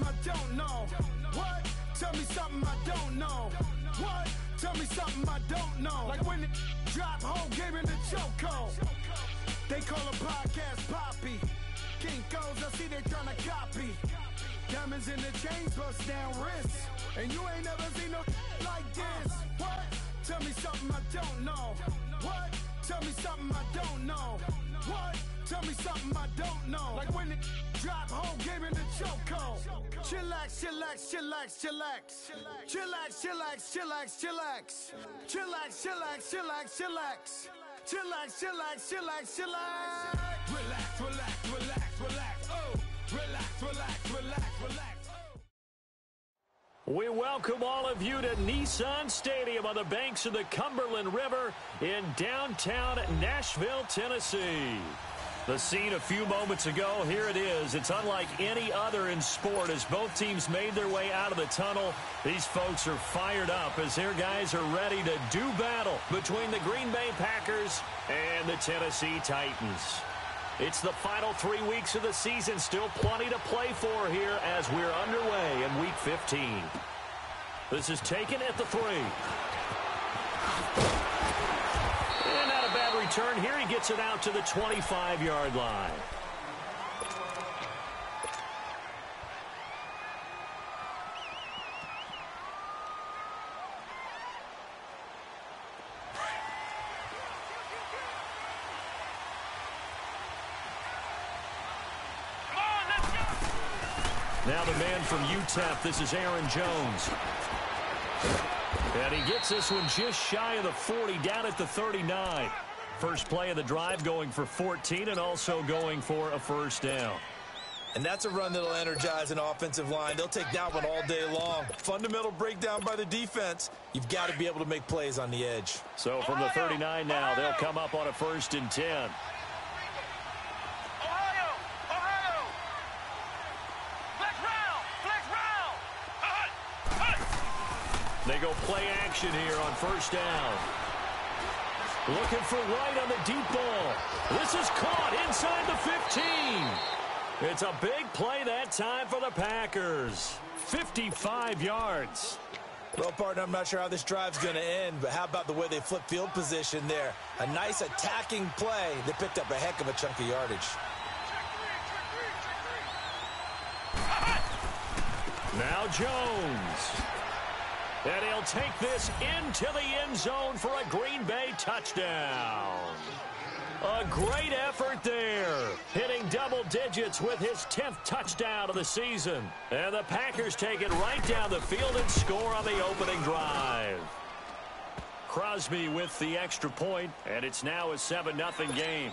something I don't know. What? Tell me something I don't know. What? Tell me something I don't know. Like when it drop whole game in the chokehold. They call a podcast Poppy. Kinkos, I see they tryna copy. Diamonds in the chains, bust down wrists. And you ain't never seen no like this. What? Tell me something I don't know. What? Tell me something I don't know. What? Tell me something I don't know. Like when it drop whole game in the chokehold. Chillax, chillax, chillax, chillax. Chillax, chillax, chillax, chillax. Chillax, chillax, chillax, chillax. Chillax, chillax, chillax, chillax. Relax, relax, relax, relax. Oh, relax, relax, relax, relax. We welcome all of you to Nissan Stadium on the banks of the Cumberland River in downtown Nashville, Tennessee. The scene a few moments ago, here it is. It's unlike any other in sport as both teams made their way out of the tunnel. These folks are fired up as their guys are ready to do battle between the Green Bay Packers and the Tennessee Titans. It's the final 3 weeks of the season, still plenty to play for here as we're underway in Week 15. This is taken at the 3. And not a bad return here. He gets it out to the 25-yard line. Now the man from UTEP, this is Aaron Jones. And he gets this one just shy of the 40, down at the 39. First play of the drive going for 14 and also going for a first down. And that's a run that'll energize an offensive line. They'll take that one all day long. Fundamental breakdown by the defense. You've got to be able to make plays on the edge. So from the 39 now, they'll come up on a 1st and 10. They go play action here on first down. Looking for Wright on the deep ball. This is caught inside the 15. It's a big play that time for the Packers. 55 yards. Well, partner, I'm not sure how this drive's going to end, but how about the way they flip field position there? A nice attacking play. They picked up a heck of a chunk of yardage. Now Jones. And he'll take this into the end zone for a Green Bay touchdown. A great effort there, hitting double digits with his 10th touchdown of the season. And the Packers take it right down the field and score on the opening drive. Crosby with the extra point, and it's now a 7-0 game.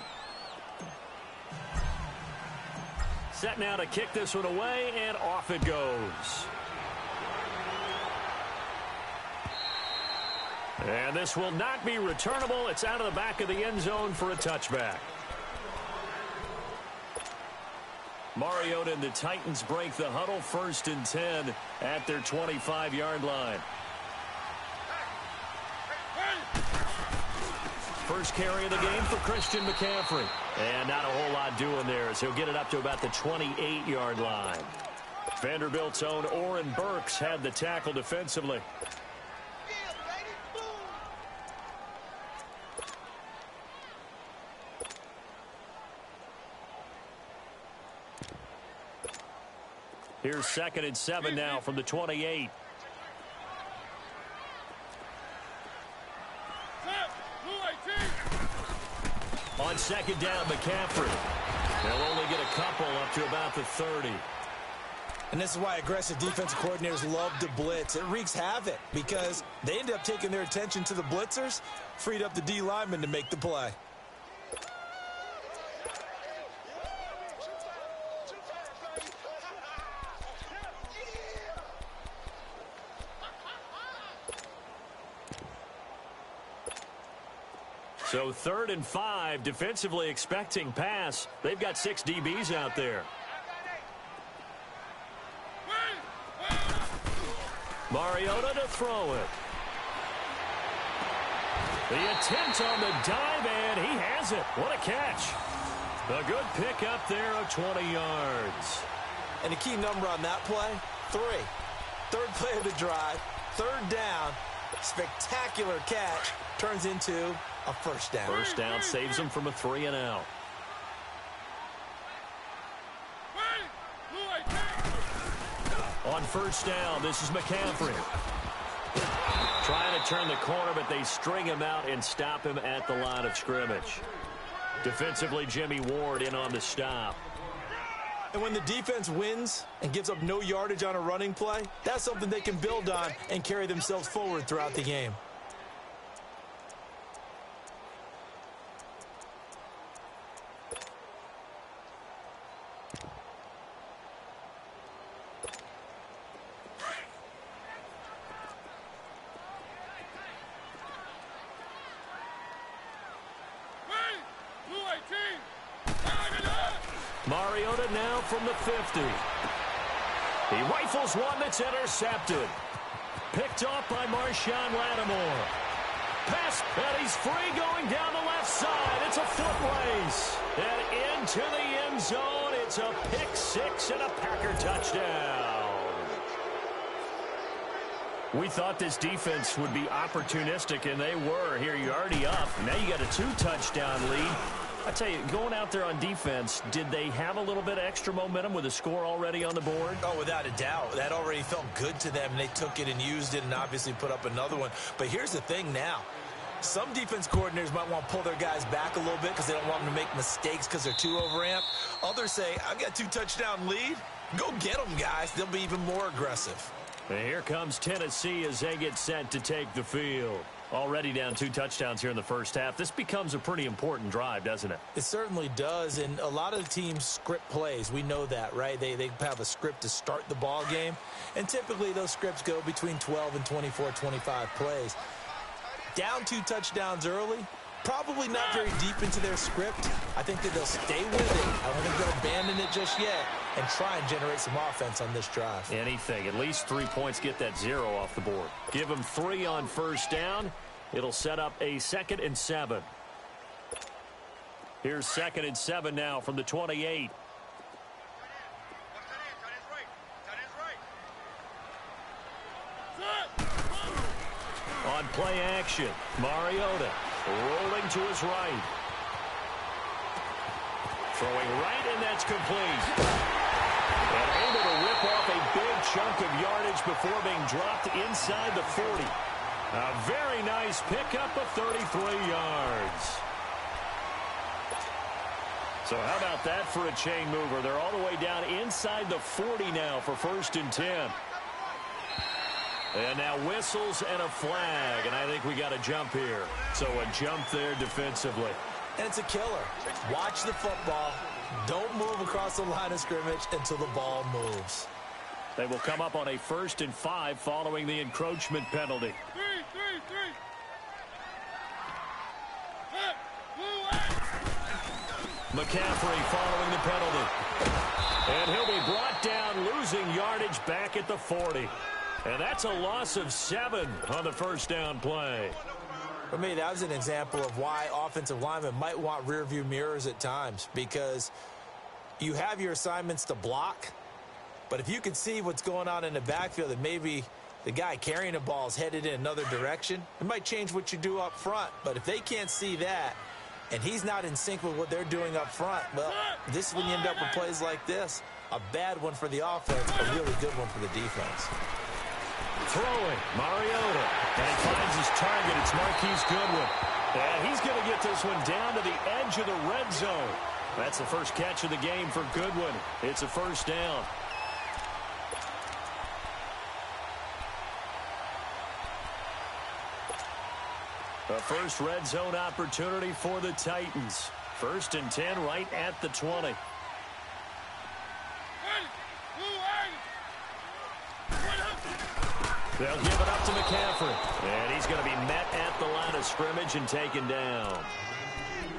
Set now to kick this one away, and off it goes. And this will not be returnable. It's out of the back of the end zone for a touchback. Mariota and the Titans break the huddle, 1st and 10 at their 25-yard line. First carry of the game for Christian McCaffrey. And not a whole lot doing there as he'll get it up to about the 28-yard line. Vanderbilt's own Oren Burks had the tackle defensively. Here's 2nd and 7 now from the 28. On 2nd down, McCaffrey. They'll only get a couple up to about the 30. And this is why aggressive defensive coordinators love to blitz. It wreaks havoc because they end up taking their attention to the blitzers, freed up the D lineman to make the play. So 3rd and 5, defensively expecting pass. They've got 6 DBs out there. Mariota to throw it. The attempt on the dive, and he has it. What a catch. A good pickup there of 20 yards. And the key number on that play, 3. Third play of the drive, third down, spectacular catch, turns into a first down. First down saves them from a 3-and-out. On first down, this is McCaffrey. Trying to turn the corner, but they string him out and stop him at the line of scrimmage. Defensively, Jimmy Ward in on the stop. And when the defense wins and gives up no yardage on a running play, that's something they can build on and carry themselves forward throughout the game. Mariota now from the 50. He rifles one that's intercepted. Picked off by Marshawn Lattimore. Pass, and he's free going down the left side. It's a foot race. And into the end zone. It's a pick six and a Packer touchdown. We thought this defense would be opportunistic, and they were. Here, you're already up. Now you got a 2-touchdown lead. I tell you, going out there on defense, did they have a little bit of extra momentum with a score already on the board? Oh, without a doubt. That already felt good to them, and they took it and used it and obviously put up another one. But here's the thing now. Some defense coordinators might want to pull their guys back a little bit because they don't want them to make mistakes because they're too overamped. Others say, I've got a 2-touchdown lead. Go get them, guys. They'll be even more aggressive. And here comes Tennessee as they get set to take the field. Already down 2 touchdowns here in the first half. This becomes a pretty important drive, doesn't it? It certainly does, and a lot of the teams script plays. We know that, right? They have a script to start the ball game, and typically those scripts go between 12 and 24, 25 plays. Down 2 touchdowns early, probably not very deep into their script. I think that they'll stay with it. I don't think they'll abandon it just yet and try and generate some offense on this drive. Anything. At least 3 points, get that 0 off the board. Give them 3 on first down. It'll set up a 2nd and 7. Here's 2nd and 7 now from the 28. On play action, Mariota rolling to his right. Throwing right, and that's complete. And able to rip off a big chunk of yardage before being dropped inside the 40. A very nice pickup of 33 yards. So how about that for a chain mover? They're all the way down inside the 40 now for 1st and 10. And now whistles and a flag, and I think we got a jump here. So a jump there defensively. And it's a killer. Watch the football. Don't move across the line of scrimmage until the ball moves. They will come up on a 1st and 5 following the encroachment penalty. McCaffrey following the penalty. And he'll be brought down, losing yardage back at the 40. And that's a loss of 7 on the first down play. For me, that was an example of why offensive linemen might want rearview mirrors at times, because you have your assignments to block, but if you can see what's going on in the backfield and maybe the guy carrying the ball is headed in another direction, it might change what you do up front. But if they can't see that and he's not in sync with what they're doing up front, well, this is when you end up with plays like this. A bad one for the offense, a really good one for the defense. Throwing, Mariota, and finds his target. It's Marquise Goodwin. And he's going to get this one down to the edge of the red zone. That's the first catch of the game for Goodwin. It's a first down. A first red zone opportunity for the Titans. 1st and 10 right at the 20. They'll give it up to McCaffrey. And he's going to be met at the line of scrimmage and taken down.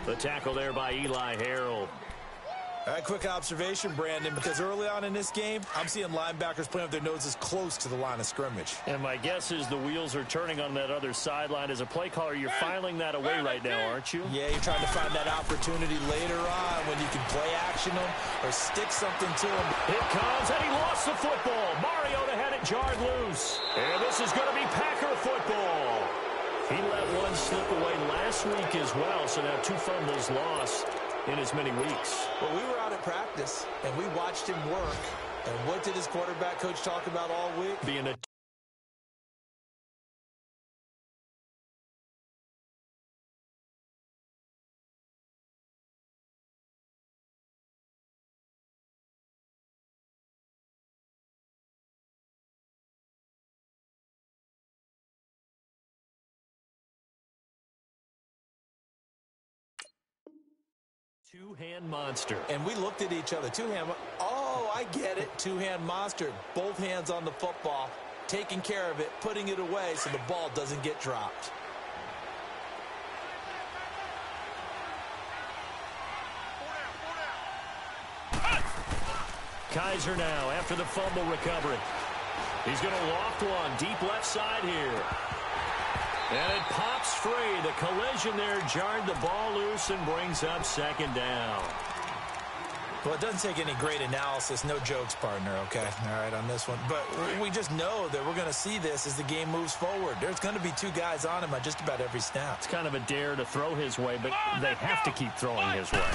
The tackle there by Eli Harold. All right, quick observation, Brandon, because early on in this game, I'm seeing linebackers playing with their noses close to the line of scrimmage. And my guess is the wheels are turning on that other sideline. As a play caller, you're filing that away right now, aren't you? Yeah, you're trying to find that opportunity later on when you can play action them or stick something to them. It comes, and he lost the football. Mariota had it jarred loose. And this is going to be Packer football. He let one slip away last week as well, so now 2 fumbles lost in as many weeks. Well, we were out at practice, and we watched him work. And what did his quarterback coach talk about all week? Being a two-hand monster. And we looked at each other. Two-hand. Oh, I get it. Two-hand monster. Both hands on the football, taking care of it, putting it away so the ball doesn't get dropped. Kaiser now after the fumble recovery. He's going to loft one deep left side here. And it pops free. The collision there jarred the ball loose and brings up 2nd down. Well, it doesn't take any great analysis. No jokes, partner, okay? All right, on this one. But we just know that we're going to see this as the game moves forward. There's going to be 2 guys on him on just about every snap. It's kind of a dare to throw his way, but they have to keep throwing his way.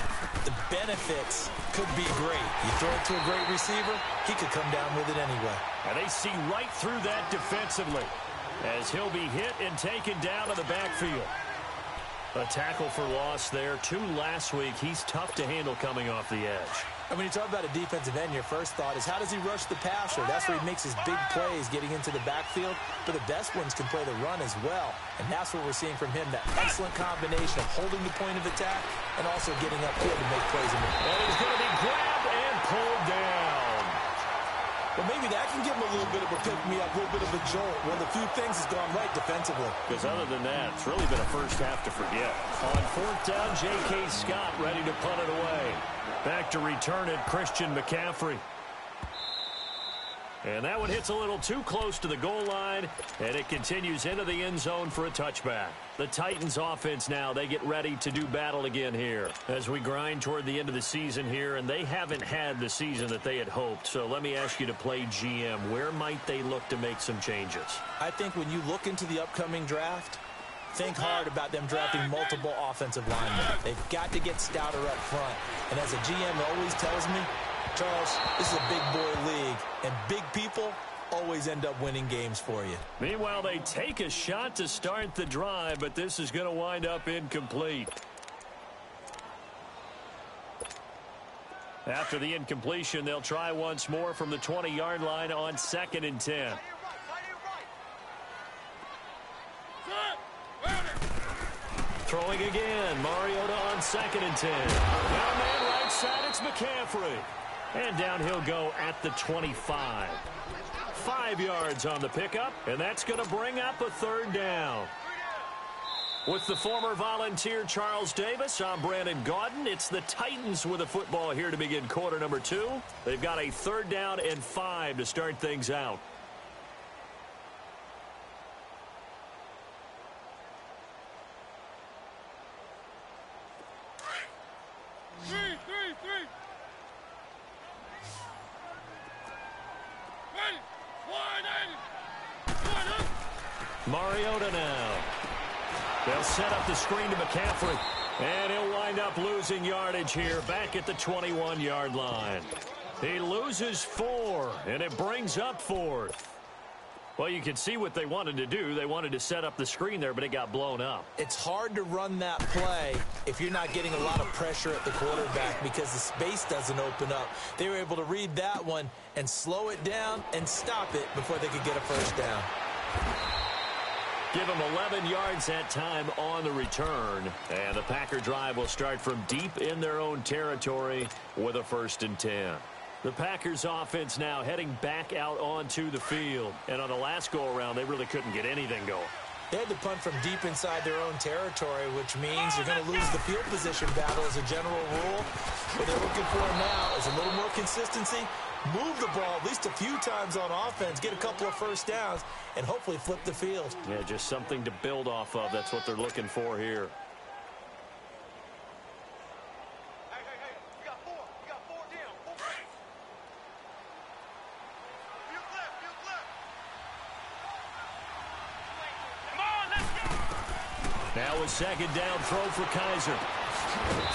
The benefits could be great. You throw it to a great receiver, he could come down with it anyway. And they see right through that defensively as he'll be hit and taken down to the backfield. A tackle for loss there. 2 last week. He's tough to handle coming off the edge. And when you talk about a defensive end, your first thought is how does he rush the passer? That's where he makes his big plays getting into the backfield. But the best ones can play the run as well. And that's what we're seeing from him, that excellent combination of holding the point of attack and also getting upfield to make plays. And he's going to be grabbed and pulled down. Well, maybe that can give him a little bit of a pick-me-up, a little bit of a jolt. One of the few things has gone right defensively. Because other than that, it's really been a first half to forget. On 4th down, J.K. Scott ready to punt it away. Back to return it, Christian McCaffrey. And that one hits a little too close to the goal line, and it continues into the end zone for a touchback. The Titans offense now, they get ready to do battle again here as we grind toward the end of the season here, and they haven't had the season that they had hoped. So let me ask you to play GM. Where might they look to make some changes? I think when you look into the upcoming draft, think hard about them drafting multiple offensive linemen. They've got to get stouter up front. And as a GM always tells me, Charles, this is a big boy league, and big people always end up winning games for you. Meanwhile, they take a shot to start the drive, but this is going to wind up incomplete. After the incompletion, they'll try once more from the 20-yard line on 2nd and 10. Throwing again. Mariota on 2nd and 10. Down man right side, it's McCaffrey. And down he'll go at the 25. 5 yards on the pickup, and that's going to bring up a 3rd down. With the former Volunteer Charles Davis, I'm Brandon Gaudin. It's the Titans with the football here to begin quarter number 2. They've got a 3rd down and 5 to start things out. Mariota now. They'll set up the screen to McCaffrey. And he'll wind up losing yardage here back at the 21-yard line. He loses 4, and it brings up 4th. Well, you can see what they wanted to do. They wanted to set up the screen there, but it got blown up. It's hard to run that play if you're not getting a lot of pressure at the quarterback because the space doesn't open up. They were able to read that one and slow it down and stop it before they could get a 1st down. Give them 11 yards that time on the return. And the Packer drive will start from deep in their own territory with a 1st and 10. The Packers offense now heading back out onto the field. And on the last go-around, they really couldn't get anything going. They had to punt from deep inside their own territory, which means you're going to lose the field position battle as a general rule. What they're looking for now is a little more consistency, move the ball at least a few times on offense, get a couple of first downs, and hopefully flip the field. Yeah, just something to build off of. That's what they're looking for here. Now a second down throw for Kizer.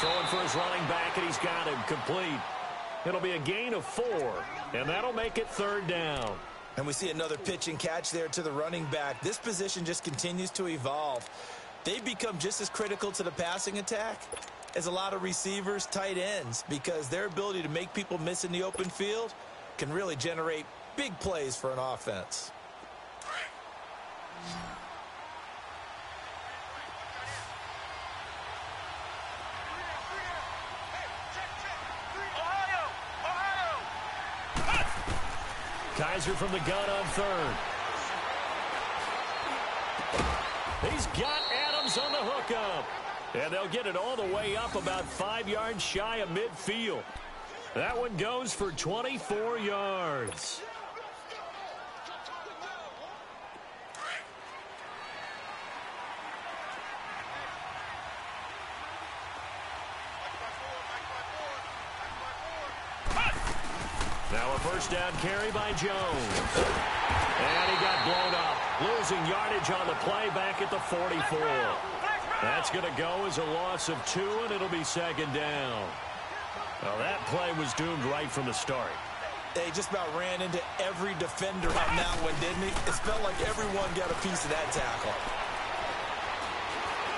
Throwing for his running back, and he's got him complete. It'll be a gain of 4, and that'll make it 3rd down. And we see another pitch and catch there to the running back. This position just continues to evolve. They've become just as critical to the passing attack as a lot of receivers, tight ends, because their ability to make people miss in the open field can really generate big plays for an offense. Kizer from the gun on 3rd. He's got Adams on the hookup. And they'll get it all the way up about 5 yards shy of midfield. That one goes for 24 yards. Now a first down carry by Jones. And he got blown up. Losing yardage on the play back at the 44. That's going to go as a loss of 2, and it'll be 2nd down. Well, that play was doomed right from the start. They just about ran into every defender on that one, didn't he? It felt like everyone got a piece of that tackle.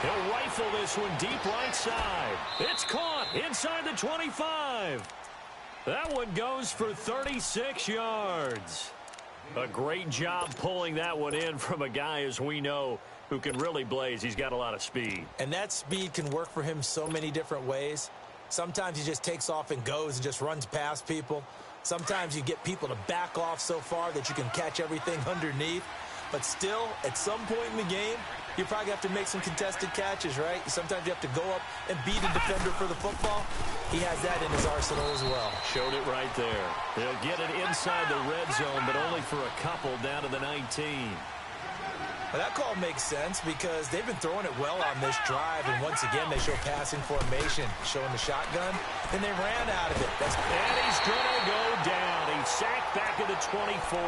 He'll rifle this one deep right side. It's caught inside the 25. That one goes for 36 yards. A great job pulling that one in from a guy, as we know, who can really blaze. He's got a lot of speed. And that speed can work for him so many different ways. Sometimes he just takes off and goes and just runs past people. Sometimes you get people to back off so far that you can catch everything underneath. But still, at some point in the game, you probably have to make some contested catches, right? Sometimes you have to go up and beat a defender for the football. He has that in his arsenal as well. Showed it right there. They'll get it inside the red zone, but only for a couple down to the 19. Well, that call makes sense because they've been throwing it well on this drive, and once again, they show passing formation, showing the shotgun, and they ran out of it. And he's going to go down. He's sacked back at the 24.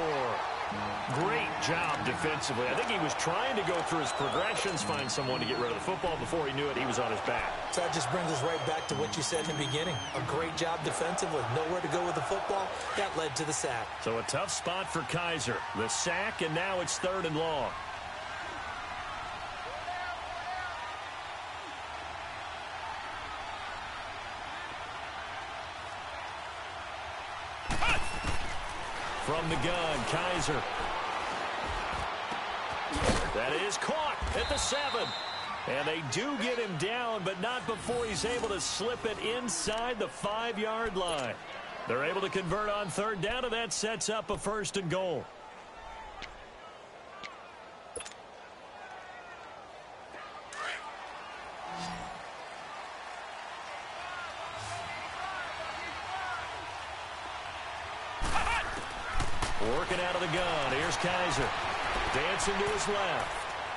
Great job defensively. I think he was trying to go through his progressions, find someone to get rid of the football. Before he knew it, he was on his back. So that just brings us right back to what you said in the beginning. A great job defensively. Nowhere to go with the football. That led to the sack. So a tough spot for Kizer. The sack, and now it's 3rd and long. From the gun, Kizer. That is caught at the 7. And they do get him down, but not before he's able to slip it inside the 5-yard line. They're able to convert on 3rd down, and that sets up a 1st and goal. Working out of the gun. Here's Kizer. Dancing to his left.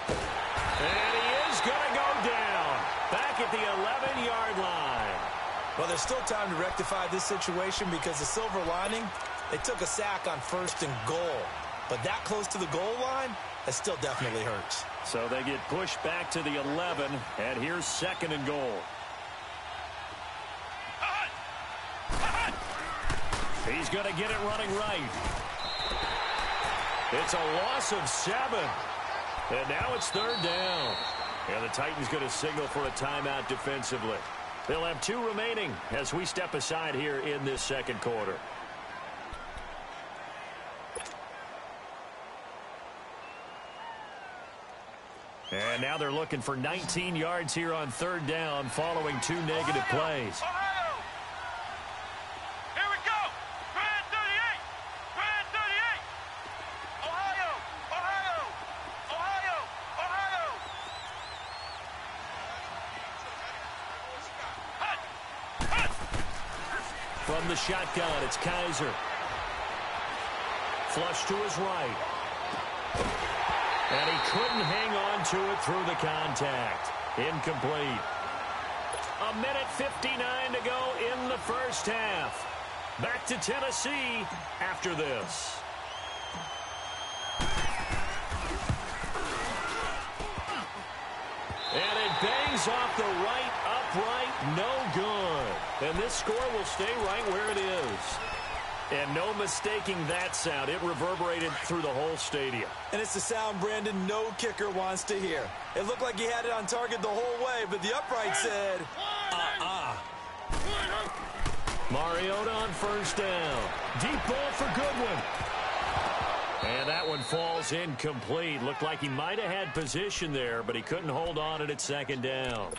And he is going to go down. Back at the 11-yard line. Well, there's still time to rectify this situation because the silver lining, they took a sack on 1st and goal. But that close to the goal line, that still definitely hurts. So they get pushed back to the 11, and here's 2nd and goal. He's going to get it running right. It's a loss of 7. And now it's 3rd down. And the Titans going to signal for a timeout defensively. They'll have 2 remaining as we step aside here in this 2nd quarter. And now they're looking for 19 yards here on 3rd down following 2 negative plays. From the shotgun, it's Kaiser. Flush to his right. And he couldn't hang on to it through the contact. Incomplete. 1:59 to go in the first half. Back to Tennessee after this. And it bangs off the right upright, no good. And this score will stay right where it is. And no mistaking that sound. It reverberated through the whole stadium. And it's the sound, Brandon, no kicker wants to hear. It looked like he had it on target the whole way, but the upright said, Mariota on first down. Deep ball for Goodwin. And that one falls incomplete. Looked like he might have had position there, but he couldn't hold on at second down.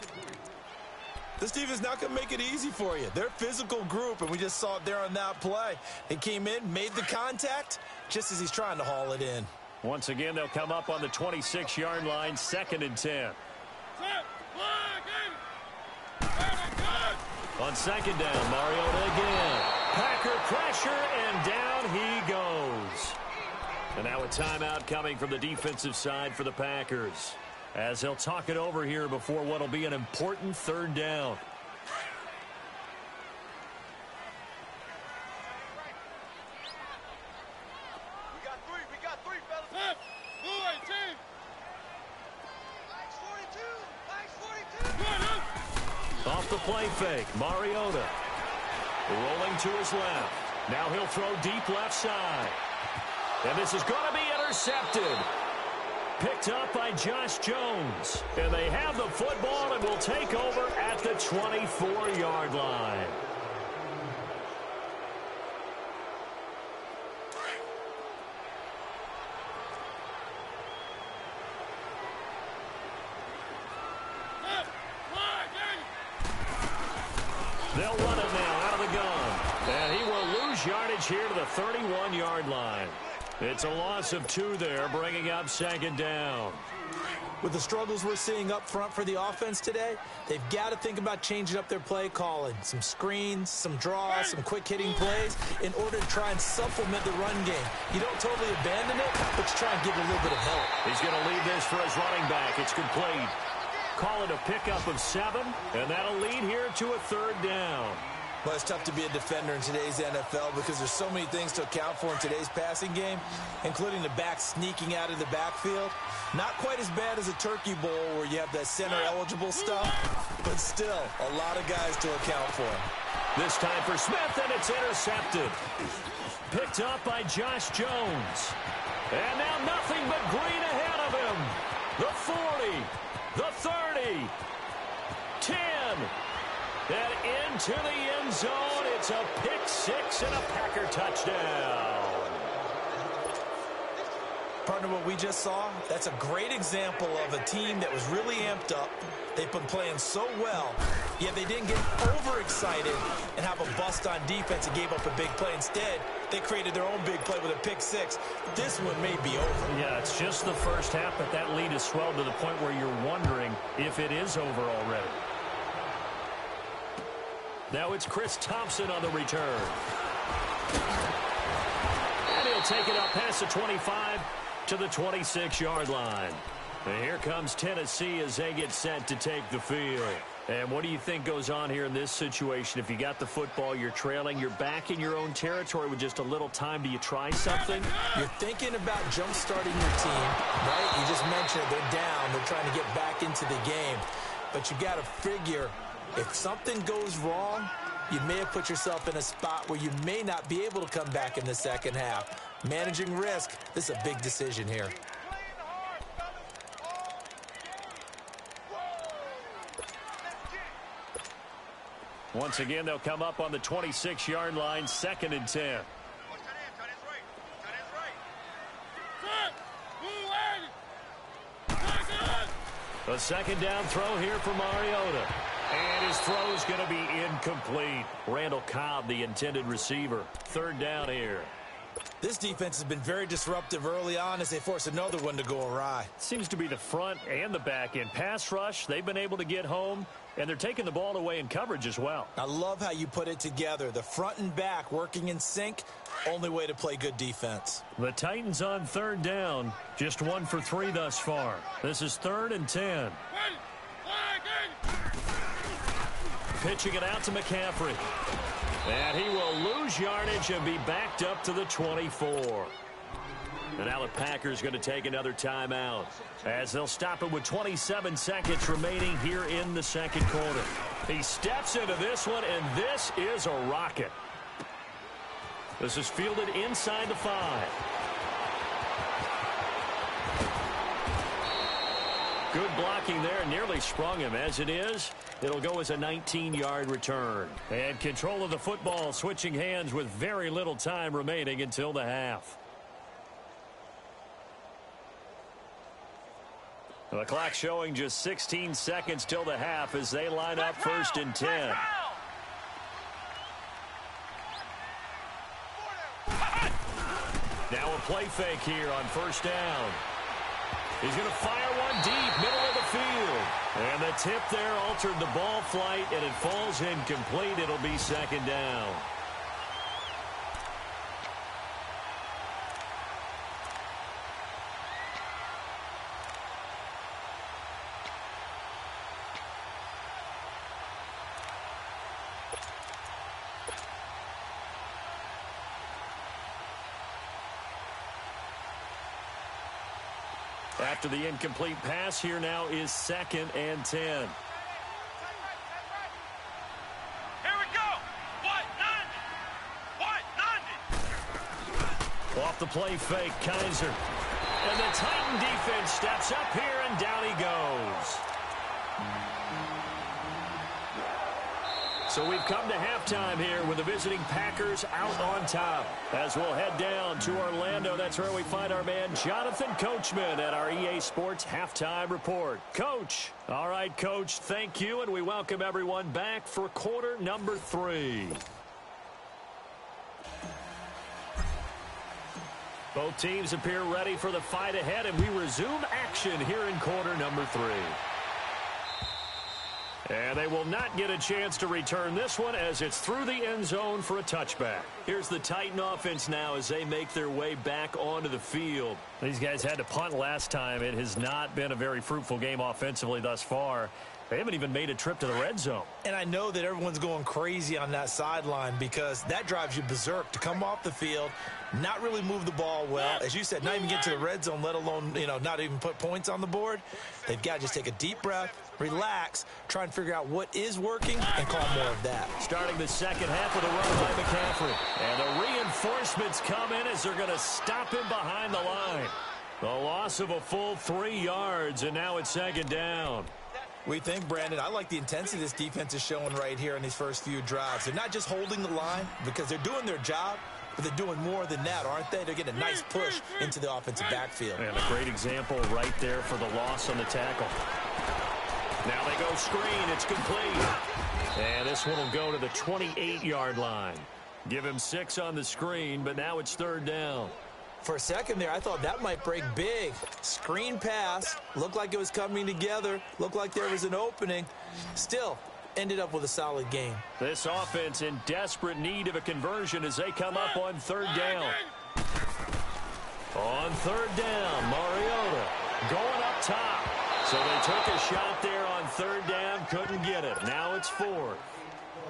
This defense not going to make it easy for you. They're a physical group, and we just saw it there on that play. He came in, made the contact, just as he's trying to haul it in. Once again, they'll come up on the 26-yard line, 2nd and 10. On second down, Mariota again. Packer pressure, and down he goes. And now a timeout coming from the defensive side for the Packers, as they'll talk it over here before what will be an important 3rd down. We got three, fellas. Blue 18. Max 42. Off the play fake, Mariota rolling to his left. Now he'll throw deep left side. And this is going to be intercepted. Picked up by Josh Jones. And they have the football and will take over at the 24-yard line. They'll run it now out of the gun. And he will lose yardage here to the 31-yard line. It's a loss of 2 there, bringing up 2nd down. With the struggles we're seeing up front for the offense today, they've got to think about changing up their play calling. Some screens, some draws, some quick-hitting plays in order to try and supplement the run game. You don't totally abandon it, but you try and give it a little bit of help. He's going to lead this for his running back. It's complete. Call it a pickup of 7, and that'll lead here to a 3rd down. Well, it's tough to be a defender in today's NFL because there's so many things to account for in today's passing game, including the back sneaking out of the backfield. Not quite as bad as a turkey bowl where you have that center-eligible stuff, but still a lot of guys to account for. This time for Smith, and it's intercepted. Picked up by Josh Jones. And now nothing but green ahead of him. The 40, the 30, 10. And into the end zone, it's a pick 6 and a Packer touchdown. Partner, what we just saw, that's a great example of a team that was really amped up. They've been playing so well, yet they didn't get overexcited and have a bust on defense and gave up a big play. Instead, they created their own big play with a pick 6. This one may be over. Yeah, it's just the first half, but that lead has swelled to the point where you're wondering if it is over already. Now it's Chris Thompson on the return. And he'll take it up past the 25 to the 26-yard line. And here comes Tennessee as they get set to take the field. And what do you think goes on here in this situation? If you got the football, you're trailing, you're back in your own territory with just a little time. Do you try something? You're thinking about jump-starting your team, right? You just mentioned they're down. They're trying to get back into the game. But you got to figure, if something goes wrong, you may have put yourself in a spot where you may not be able to come back in the second half. Managing risk, this is a big decision here. Once again, they'll come up on the 26-yard line, 2nd and 10. A second down throw here for Mariota. And his throw is going to be incomplete. Randall Cobb, the intended receiver. 3rd down here. This defense has been very disruptive early on as they force another one to go awry. Seems to be the front and the back end. Pass rush, they've been able to get home. And they're taking the ball away in coverage as well. I love how you put it together. The front and back working in sync. Only way to play good defense. The Titans on third down. Just 1 for 3 thus far. This is 3rd and 10. Pitching it out to McCaffrey. And he will lose yardage and be backed up to the 24. And now the Packers going to take another timeout as they'll stop it with 27 seconds remaining here in the second quarter. He steps into this one, and this is a rocket. This is fielded inside the 5. Good blocking there, nearly sprung him. As it is, it'll go as a 19-yard return. And control of the football switching hands with very little time remaining until the half. The clock showing just 16 seconds till the half as they line up 1st and 10. Now a play fake here on 1st down. He's going to fire one deep, middle of the field. And the tip there altered the ball flight, and it falls incomplete. It'll be 2nd down. After the incomplete pass, here now is 2nd and 10. Here we go. What? Off the play fake, Kaiser. And the Titan defense steps up here, and down he goes. So we've come to halftime here with the visiting Packers out on top. As we'll head down to Orlando, that's where we find our man Jonathan Coachman at our EA Sports Halftime Report. Coach. All right, Coach, thank you, and we welcome everyone back for quarter number 3. Both teams appear ready for the fight ahead, and we resume action here in quarter number 3. And they will not get a chance to return this one as it's through the end zone for a touchback. Here's the Titan offense now as they make their way back onto the field. These guys had to punt last time. It has not been a very fruitful game offensively thus far. They haven't even made a trip to the red zone. And I know that everyone's going crazy on that sideline because that drives you berserk to come off the field, not really move the ball well. As you said, not even get to the red zone, let alone, not even put points on the board. They've got to just take a deep breath, relax, try and figure out what is working, and call more of that. Starting the second half with a run by McCaffrey. And the reinforcements come in as they're going to stop him behind the line. The loss of a full 3 yards, and now it's 2nd down. We think, Brandon, I like the intensity this defense is showing right here in these first few drives. They're not just holding the line because they're doing their job, but they're doing more than that, aren't they? They're getting a nice push into the offensive backfield. And a great example right there for the loss on the tackle. Now they go screen. It's complete. And this one will go to the 28-yard line. Give him 6 on the screen, but now it's 3rd down. For a second there, I thought that might break big. Screen pass. Looked like it was coming together. Looked like there was an opening. Still, ended up with a solid game. This offense in desperate need of a conversion as they come up on 3rd down. On 3rd down, Mariota going up top. So they took a shot there on 3rd down, couldn't get it. Now it's 4th.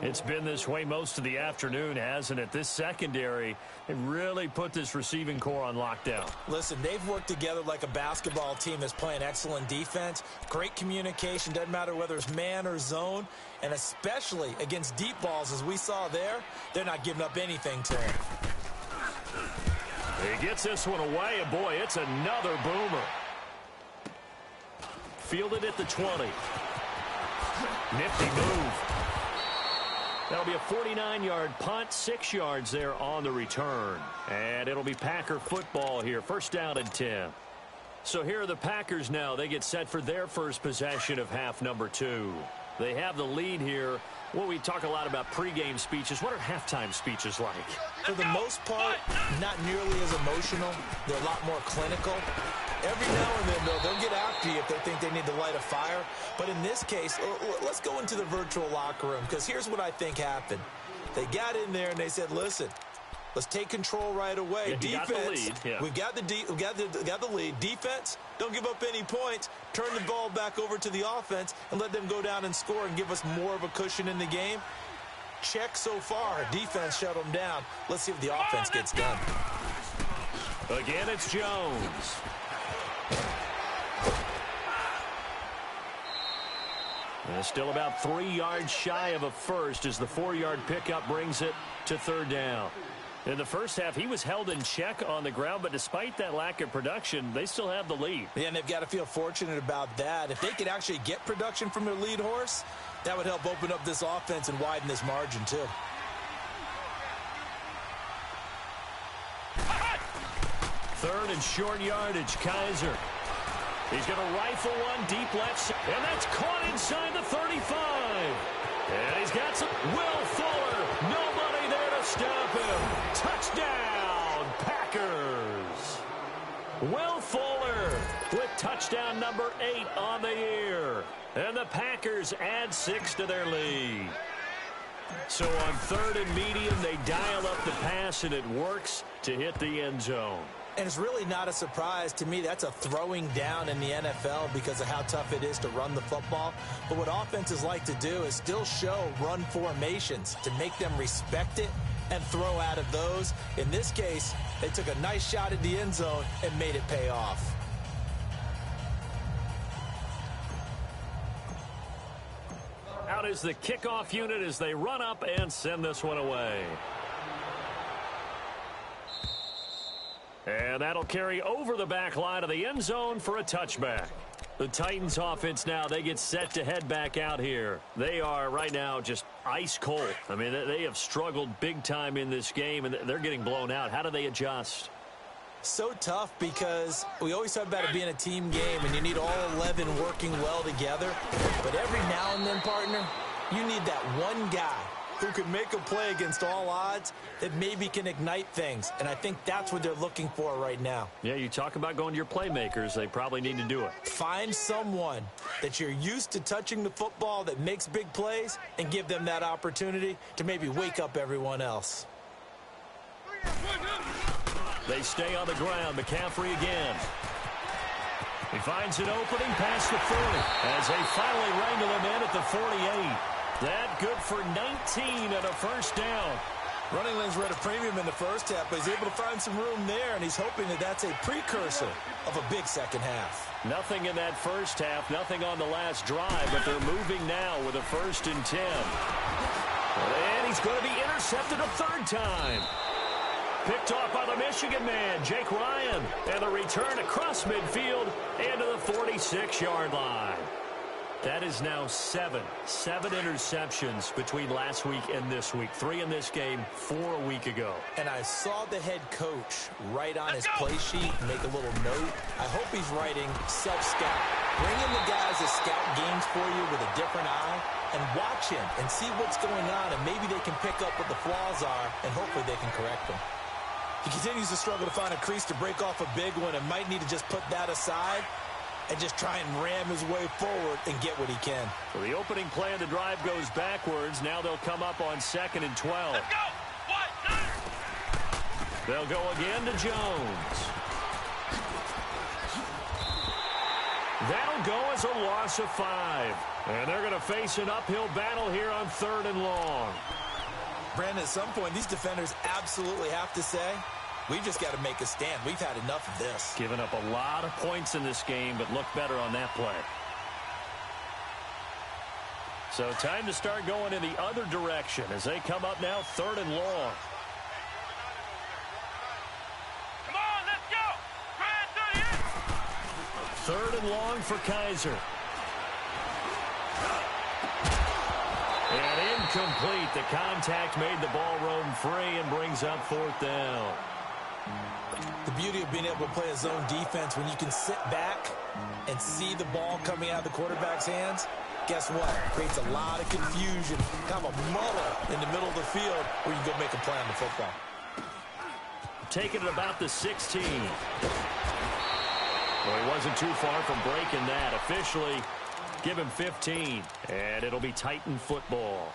It's been this way most of the afternoon, hasn't it? This secondary, they really put this receiving core on lockdown. Listen, they've worked together like a basketball team that's playing excellent defense. Great communication, doesn't matter whether it's man or zone. And especially against deep balls, as we saw there, they're not giving up anything to him. He gets this one away, and boy, it's another boomer. Fielded at the 20. Nifty move. That'll be a 49-yard punt, 6 yards there on the return. And it'll be Packer football here, 1st down and 10. So here are the Packers now. They get set for their first possession of half number 2. They have the lead here. Well, we talk a lot about pregame speeches. What are halftime speeches like? For the most part, not nearly as emotional. They're a lot more clinical. Every now and then, though, they'll get after you if they think they need to light a fire. But in this case, let's go into the virtual locker room, because here's what I think happened. They got in there and they said, listen, let's take control right away. Yeah, Defense, we've got the lead. Defense, don't give up any points. Turn the ball back over to the offense and let them go down and score and give us more of a cushion in the game. Check so far. Defense shut them down. Let's see if the offense gets done. Again, it's Jones. And still about 3 yards shy of a first as the 4-yard pickup brings it to third down. In the first half, he was held in check on the ground, but despite that lack of production, they still have the lead. Yeah, and they've got to feel fortunate about that. If they could actually get production from their lead horse, that would help open up this offense and widen this margin, too. Third and short yardage, Kaiser. He's going to rifle one deep left, and that's caught inside the 35. And he's got some Will Fuller. Nobody there to stop him. Touchdown, Packers. Will Fuller with touchdown number 8 on the year. And the Packers add 6 to their lead. So on third and medium, they dial up the pass, and it works to hit the end zone. And it's really not a surprise to me. That's a throwing down in the NFL because of how tough it is to run the football. But what offenses like to do is still show run formations to make them respect it and throw out of those. In this case, they took a nice shot at the end zone and made it pay off. Out is the kickoff unit as they run up and send this one away. And that'll carry over the back line of the end zone for a touchback. The Titans offense now, they get set to head back out here. They are right now just ice cold. I mean, they have struggled big time in this game, and they're getting blown out. How do they adjust? So tough because we always talk about it being a team game, and you need all 11 working well together. But every now and then, partner, you need that one guy who can make a play against all odds that maybe can ignite things. And I think that's what they're looking for right now. Yeah, you talk about going to your playmakers. They probably need to do it. Find someone that you're used to touching the football that makes big plays and give them that opportunity to maybe wake up everyone else. They stay on the ground. McCaffrey again. He finds an opening past the 40 as they finally wrangle him in at the 48. That good for 19 and a first down. Running lanes were at a premium in the first half, but he's able to find some room there, and he's hoping that that's a precursor of a big second half. Nothing in that first half, nothing on the last drive, but they're moving now with a 1st and 10. And he's going to be intercepted a third time. Picked off by the Michigan man, Jake Ryan. And the return across midfield and to the 46-yard line. That is now 7 interceptions between last week and this week. 3 in this game, 4 a week ago. And I saw the head coach write on his play sheet, make a little note. I hope he's writing self-scout. Bring in the guys that scout games for you with a different eye and watch him and see what's going on, and maybe they can pick up what the flaws are, and hopefully they can correct them. He continues to struggle to find a crease to break off a big one and might need to just put that aside and just try and ram his way forward and get what he can. So the opening play of the drive goes backwards. Now they'll come up on 2nd and 12. Let's go. They'll go again to Jones. That'll go as a loss of 5. And they're going to face an uphill battle here on 3rd and long. Brandon, at some point, these defenders absolutely have to say, we've just got to make a stand. We've had enough of this. Given up a lot of points in this game, but look better on that play. So time to start going in the other direction as they come up now 3rd and long. Come on, let's go. 3rd and long for Kaiser. And incomplete. The contact made the ball roam free and brings up 4th down. The beauty of being able to play a zone defense when you can sit back and see the ball coming out of the quarterback's hands, guess what? It creates a lot of confusion, kind of a muddle in the middle of the field where you can go make a play on the football. Taking it about the 16. Well, he wasn't too far from breaking that. Officially, give him 15, and it'll be Titan football.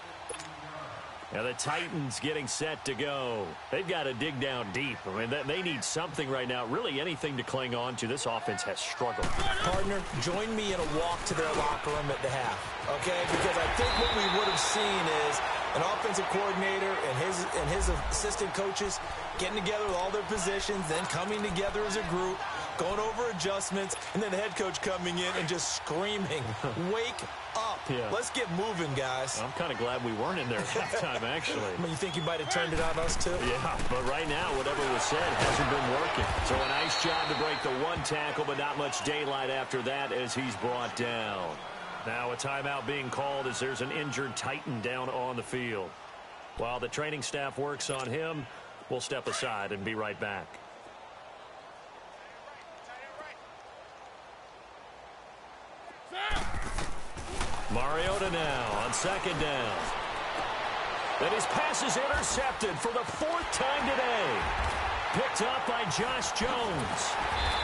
Now the Titans getting set to go. They've got to dig down deep. I mean, they need something right now, really anything to cling on to. This offense has struggled. Partner, join me in a walk to their locker room at the half, okay? Because I think what we would have seen is an offensive coordinator and his assistant coaches getting together with all their positions, then coming together as a group, going over adjustments, and then the head coach coming in and just screaming, wake up. Yeah. Let's get moving, guys. I'm kind of glad we weren't in there at halftime, actually. I mean, you think you might have turned it on us, too? Yeah, but right now, whatever was said hasn't been working. So a nice job to break the one tackle, but not much daylight after that as he's brought down. Now a timeout being called as there's an injured Titan down on the field. While the training staff works on him, we'll step aside and be right back. Mariota now on second down. Then his pass is intercepted for the fourth time today. Picked up by Josh Jones.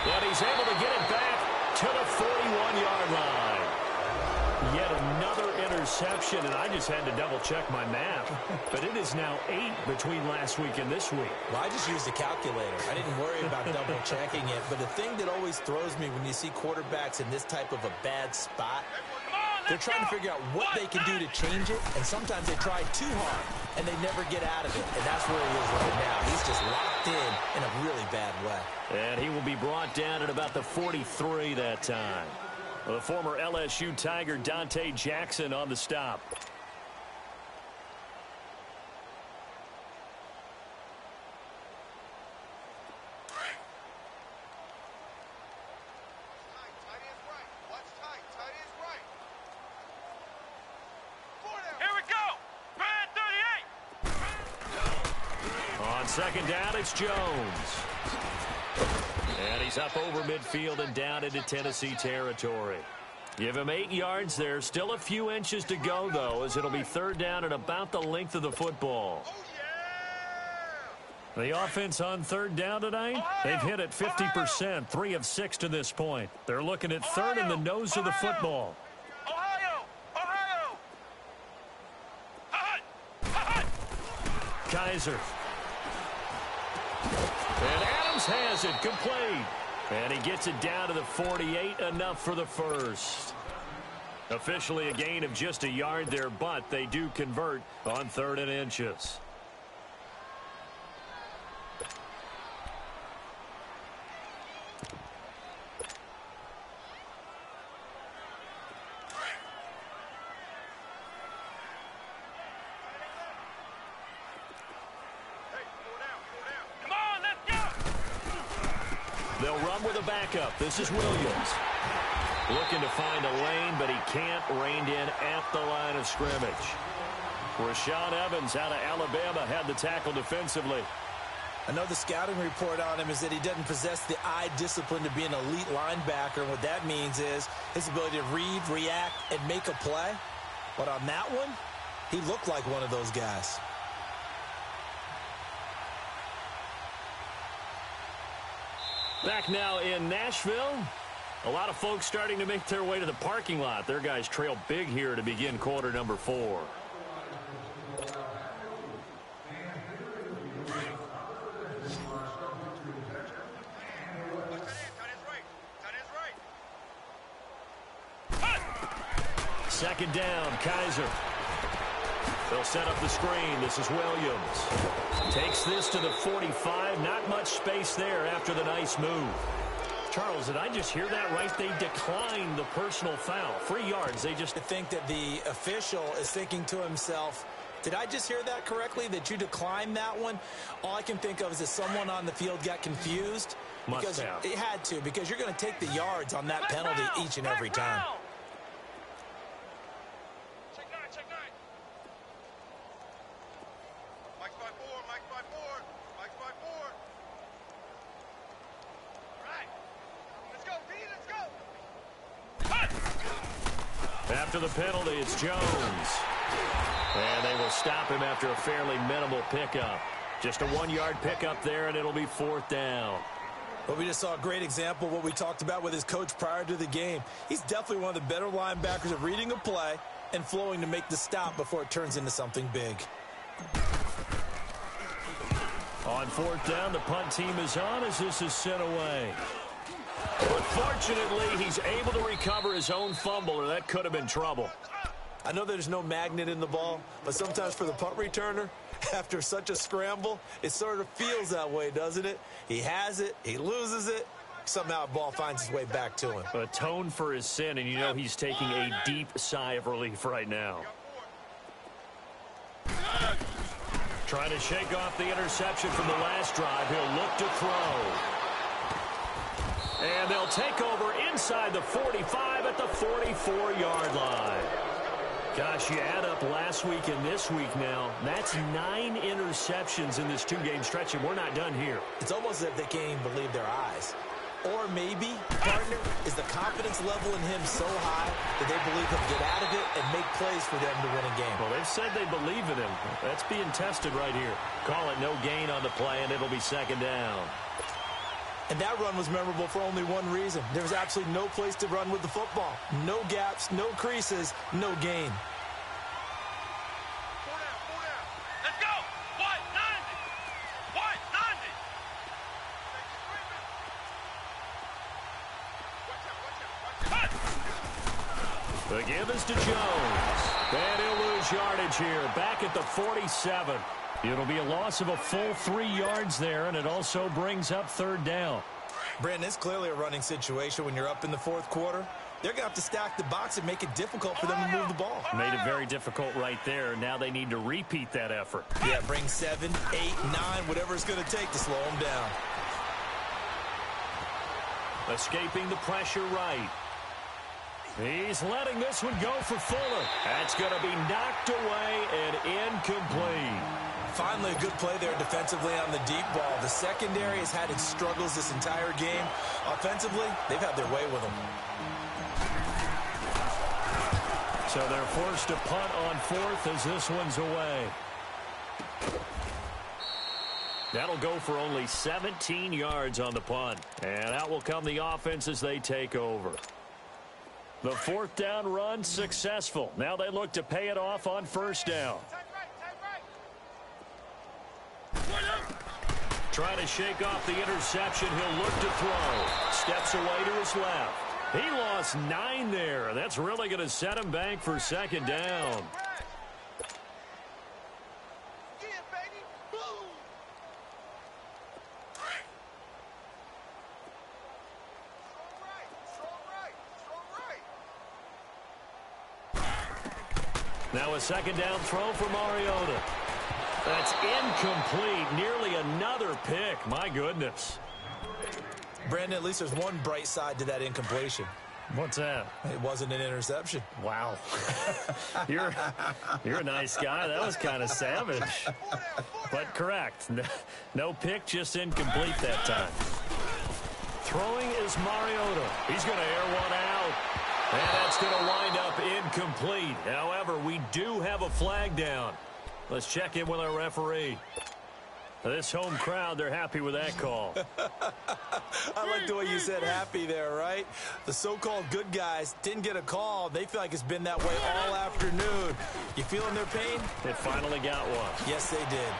But he's able to get it back to the 41-yard line. Yet another interception, and I just had to double-check my math. But it is now 8 between last week and this week. Well, I just used a calculator. I didn't worry about double-checking it. But the thing that always throws me when you see quarterbacks in this type of a bad spot, they're trying to figure out what they can do to change it, and sometimes they try too hard, and they never get out of it. And that's where he is right now. He's just locked in a really bad way. And he will be brought down at about the 43 that time. Well, the former LSU Tiger Dante Jackson on the stop. Second down, it's Jones. And he's up over midfield and down into Tennessee territory. Give him 8 yards there. Still a few inches to go, though, as it'll be third down at about the length of the football. The offense on third down tonight, they've hit it 50%, 3 of 6 to this point. They're looking at third in the nose of the football. Kaiser. And Adams has it complete. And he gets it down to the 48, enough for the first. Officially a gain of just a yard there, but they do convert on 3rd and inches. They'll run with a backup. This is Williams. Looking to find a lane, but he can't. Reined in at the line of scrimmage. Rashaan Evans out of Alabama had the tackle defensively. I know the scouting report on him is that he doesn't possess the eye discipline to be an elite linebacker. And what that means is his ability to read, react, and make a play. But on that one, he looked like one of those guys. Back now in Nashville. A lot of folks starting to make their way to the parking lot. Their guys trail big here to begin quarter number 4. Second down, Kaiser. They'll set up the screen. This is Williams. Takes this to the 45. Not much space there after the nice move. Charles, did I just hear that right? They declined the personal foul. 3 yards. They just think that the official is thinking to himself, did I just hear that correctly, that you declined that one? All I can think of is that someone on the field got confused. Must have. It had to, because you're going to take the yards on that penalty each and every time. After the penalty, it's Jones. And they will stop him after a fairly minimal pickup. Just a 1-yard pickup there, and it'll be 4th down. Well, we just saw a great example of what we talked about with his coach prior to the game. He's definitely one of the better linebackers at reading a play and flowing to make the stop before it turns into something big. On fourth down, the punt team is on as this is sent away. But fortunately, he's able to recover his own fumble, or that could have been trouble. I know there's no magnet in the ball, but sometimes for the punt returner, after such a scramble, it sort of feels that way, doesn't it? He has it, he loses it, somehow the ball finds its way back to him. Atone for his sin, and you know he's taking a deep sigh of relief right now. Trying to shake off the interception from the last drive. He'll look to throw. And they'll take over inside the 45 at the 44-yard line. Gosh, you add up last week and this week now, that's 9 interceptions in this two-game stretch, and we're not done here. It's almost as if they can't even believe their eyes. Or maybe, partner, is the confidence level in him so high that they believe he'll get out of it and make plays for them to win a game. Well, they've said they believe in him. That's being tested right here. Call it no gain on the play, and it'll be second down. And that run was memorable for only one reason. There was absolutely no place to run with the football. No gaps, no creases, no gain. 4 down. Let's go. White, 90. White, 90. Watch out. The give is to Jones. And he'll lose yardage here. Back at the 47. It'll be a loss of a full 3 yards there, and it also brings up third down. Brandon, it's clearly a running situation when you're up in the fourth quarter. They're going to have to stack the box and make it difficult for them to move the ball. Made it very difficult right there. Now they need to repeat that effort. Yeah, bring 7, 8, 9, whatever it's going to take to slow them down. Escaping the pressure right. He's letting this one go for Fuller. That's going to be knocked away and incomplete. Finally, a good play there defensively on the deep ball. The secondary has had its struggles this entire game. Offensively, they've had their way with them. So they're forced to punt on fourth as this one's away. That'll go for only 17 yards on the punt. And out will come the offense as they take over. The fourth down run successful. Now they look to pay it off on first down. Trying to shake off the interception. He'll look to throw. Steps away to his left. He lost 9 there. That's really going to set him back for second down. Now a second down throw for Mariota. That's incomplete. Nearly another pick. My goodness. Brandon, at least there's one bright side to that incompletion. What's that? It wasn't an interception. Wow. You're a nice guy. That was kind of savage. But correct. No pick, just incomplete that time. Throwing is Mariota. He's going to air one out. And that's going to wind up incomplete. However, we do have a flag down. Let's check in with our referee. This home crowd, they're happy with that call. I like the way you said happy there, right? The so-called good guys didn't get a call. They feel like it's been that way all afternoon. You feeling their pain? It finally got one. Yes, they did.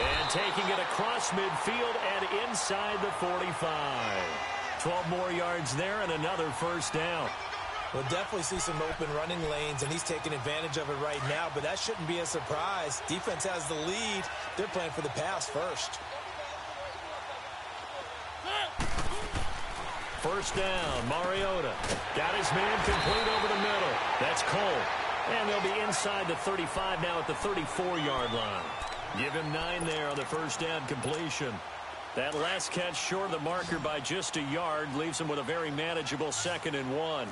And taking it across midfield and inside the 45. 12 more yards there and another first down. We'll definitely see some open running lanes, and he's taking advantage of it right now, but that shouldn't be a surprise. Defense has the lead. They're playing for the pass first. First down, Mariota. Got his man complete over the middle. That's Cole. And they'll be inside the 35 now at the 34-yard line. Give him 9 there on the first down completion. That last catch short of the marker by just a yard leaves him with a very manageable 2nd and 1.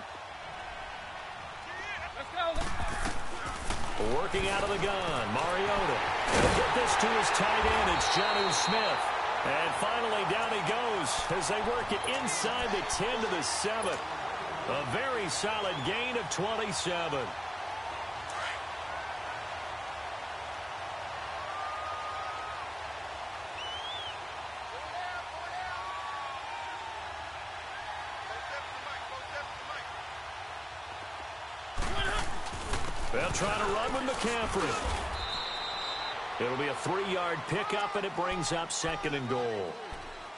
Working out of the gun, Mariota. He'll get this to his tight end. It's Jonnu Smith. And finally down he goes as they work it inside the 10 to the 7. A very solid gain of 27. They'll try to run with McCaffrey. It'll be a 3-yard pickup, and it brings up 2nd and goal.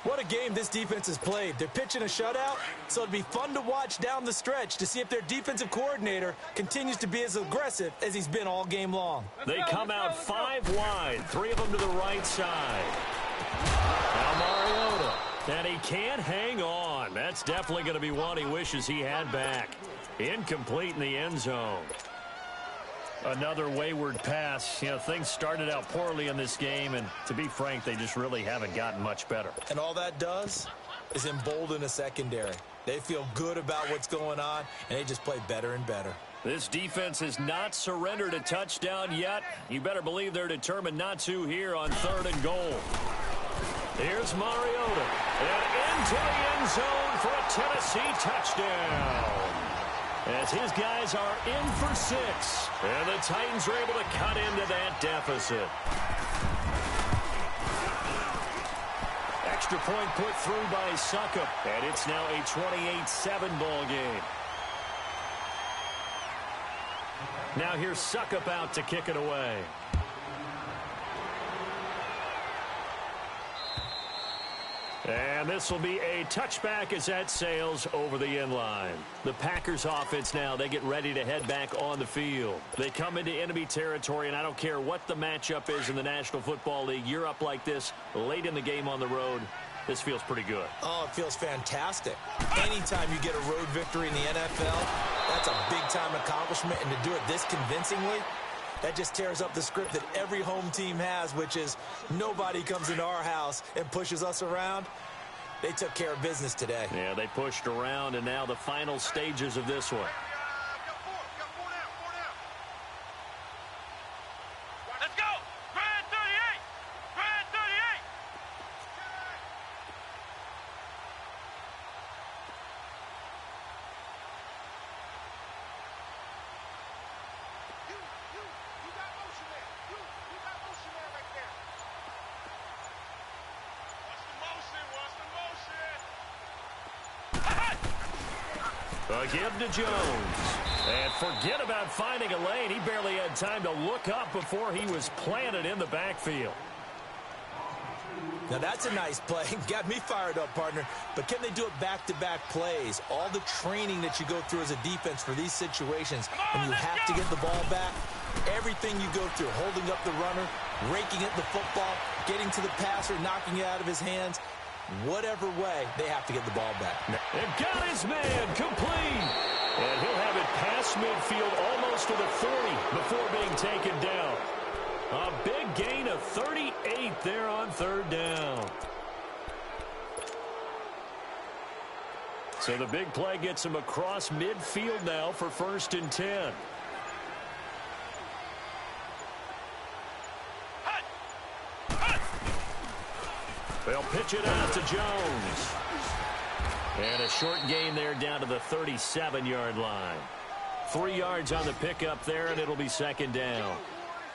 What a game this defense has played. They're pitching a shutout, so it'd be fun to watch down the stretch to see if their defensive coordinator continues to be as aggressive as he's been all game long. They come out 5 wide, 3 of them to the right side. Now Mariota, and he can't hang on. That's definitely going to be one he wishes he had back. Incomplete in the end zone. Another wayward pass. You know, things started out poorly in this game, and to be frank, they just really haven't gotten much better. And all that does is embolden a secondary. They feel good about what's going on, and they just play better and better. This defense has not surrendered a touchdown yet. You better believe they're determined not to here on 3rd and goal. Here's Mariota, and into the end zone for a Tennessee touchdown. As his guys are in for 6. And the Titans are able to cut into that deficit. Extra point put through by Succop. And it's now a 28-7 ball game. Now here's Succop out to kick it away. And this will be a touchback as that sails over the end line. The Packers offense now, they get ready to head back on the field. They come into enemy territory, and I don't care what the matchup is in the National Football League. You're up like this late in the game on the road. This feels pretty good. Oh, it feels fantastic. Anytime you get a road victory in the NFL, that's a big-time accomplishment, and to do it this convincingly, that just tears up the script that every home team has, which is nobody comes into our house and pushes us around. They took care of business today. Yeah, they pushed around, and now the final stages of this one. Let's go! Grand 38! Grand 38! You got motion there. You got motion there right there. Watch the motion. Give to Jones. And forget about finding a lane. He barely had time to look up before he was planted in the backfield. Now that's a nice play. Got me fired up, partner. But can they do it back-to-back plays? All the training that you go through as a defense for these situations, when you have to get the ball back, everything you go through, holding up the runner, raking at the football, getting to the passer, knocking it out of his hands, whatever way, they have to get the ball back. And got his man complete. And he'll have it past midfield almost to the 40 before being taken down. A big gain of 38 there on 3rd down. So the big play gets him across midfield now for 1st and 10. They'll pitch it out to Jones. And a short gain there down to the 37-yard line. 3 yards on the pickup there, and it'll be 2nd down.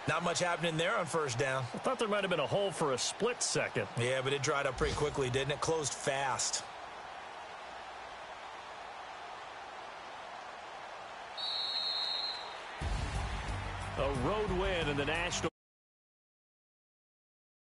Not much happening there on 1st down. I thought there might have been a hole for a split second. Yeah, but it dried up pretty quickly, didn't it? Closed fast. A road win in the National